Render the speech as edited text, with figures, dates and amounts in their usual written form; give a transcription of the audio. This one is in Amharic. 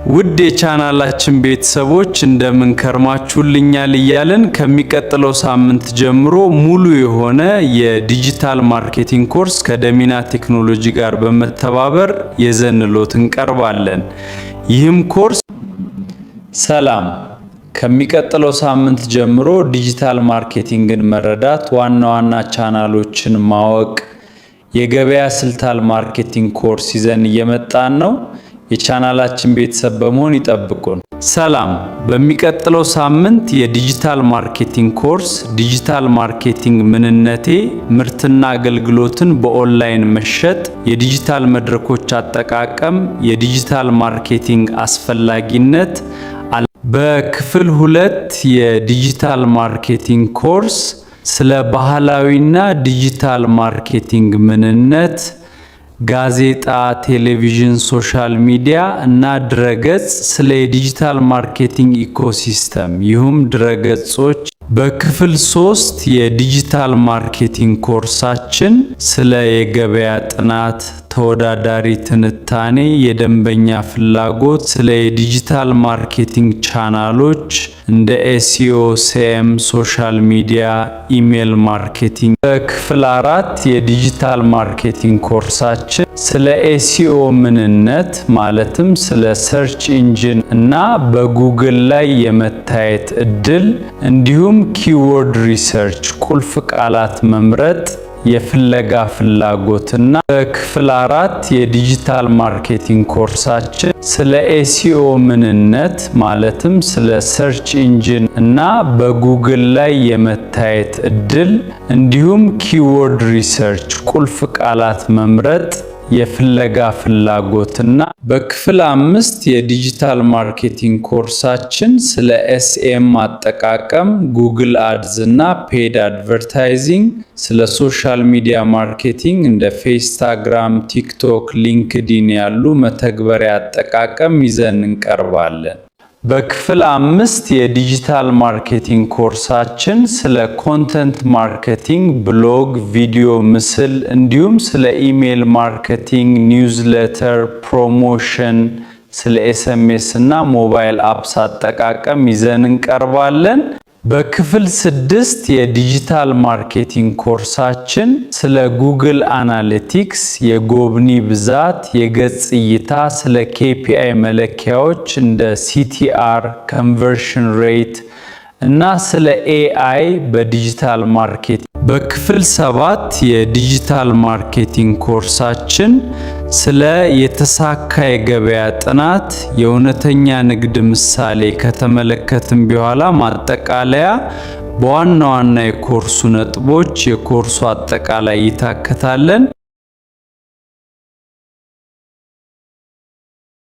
ውድ የቻናላችን ቤተሰቦች እንደምን ከርማችሁልኛል እያልን ከሚቀጥለው ሳምንት ጀምሮ ሙሉ የሆነ የዲጂታል ማርኬቲንግ ኮርስ ከደሚና ቴክኖሎጂ ጋር በመተባበር የዘንሎት እንቀርባለን። ይህም ኮርስ ሰላም ከሚቀጥለው ሳምንት ጀምሮ ዲጂታል ማርኬቲንግን መረዳት፣ ዋና ቻናሎችን ማወቅ የገበያ ስልታል ማርኬቲንግ ኮርስ ይዘን እየመጣን ነው። የቻናላችን ቤተሰብ በመሆን ይጠብቁን። ሰላም በሚቀጥለው ሳምንት የዲጂታል ማርኬቲንግ ኮርስ ዲጂታል ማርኬቲንግ ምንነቴ፣ ምርትና አገልግሎትን በኦንላይን መሸጥ፣ የዲጂታል መድረኮች አጠቃቀም፣ የዲጂታል ማርኬቲንግ አስፈላጊነት። በክፍል 2 የዲጂታል ማርኬቲንግ ኮርስ ስለ ባህላዊና ዲጂታል ማርኬቲንግ ምንነት፣ ጋዜጣ፣ ቴሌቪዥን፣ ሶሻል ሚዲያ እና ድረገጽ፣ ስለ ዲጂታል ማርኬቲንግ ኢኮሲስተም ይሁም ድረገጾች። በክፍል 3 የዲጂታል ማርኬቲንግ ኮርሳችን ስለ የገበያ ጥናት፣ ተወዳዳሪ ትንታኔ፣ የደንበኛ ፍላጎት፣ ስለ ዲጂታል ማርኬቲንግ ቻናሎች እንደ ኤስኢኦ፣ ሲኤም፣ ሶሻል ሚዲያ፣ ኢሜል ማርኬቲንግ። በክፍል 4 የዲጂታል ማርኬቲንግ ኮርሳችን ስለ ኤስኢኦ ምንነት ማለትም ስለ ሰርች ኢንጂን እና በጉግል ላይ የመታየት እድል እንዲሁም ኪወርድ ሪሰርች ቁልፍ ቃላት መምረጥ የፍለጋ ፍላጎትና። በክፍል 4 የዲጂታል ማርኬቲንግ ኮርሳችን ስለ ኤስኢኦ ምንነት ማለትም ስለ ሰርች ኢንጂን እና በጉግል ላይ የመታየት እድል እንዲሁም ኪወርድ ሪሰርች ቁልፍ ቃላት መምረጥ የፍለጋ ፍላጎትና። በክፍል 5 የዲጂታል ማርኬቲንግ ኮርሳችን ስለ ኤስኤም አጠቃቀም፣ ጉግል አድስ እና ፔድ አድቨርታይዚንግ፣ ስለ ሶሻል ሚዲያ ማርኬቲንግ እንደ ፌስታግራም፣ ቲክቶክ፣ ሊንክዲን ያሉ መተግበሪያ አጠቃቀም ይዘን እንቀርባለን። በክፍል 5 የዲጂታል ማርኬቲንግ ኮርሳችን ስለ ኮንተንት ማርኬቲንግ፣ ብሎግ፣ ቪዲዮ፣ ምስል እንዲሁም ስለ ኢሜል ማርኬቲንግ፣ ኒውዝሌተር፣ ፕሮሞሽን፣ ስለ ኤስኤምኤስ እና ሞባይል አፕስ አጠቃቀም ይዘን እንቀርባለን። በክፍል 6 የዲጂታል ማርኬቲንግ ኮርሳችን ስለ ጉግል አናሊቲክስ፣ የጎብኚ ብዛት፣ የገጽ እይታ፣ ስለ ኬፒአይ መለኪያዎች እንደ ሲቲአር፣ ኮንቨርሽን ሬት እና ስለ ኤአይ በዲጂታል ማርኬቲንግ። በክፍል 7 የዲጂታል ማርኬቲንግ ኮርሳችን ስለ የተሳካ የገበያ ጥናት፣ የእውነተኛ ንግድ ምሳሌ ከተመለከትን በኋላ ማጠቃለያ በዋና የኮርሱ ነጥቦች የኮርሱ አጠቃላይ ይታከታለን።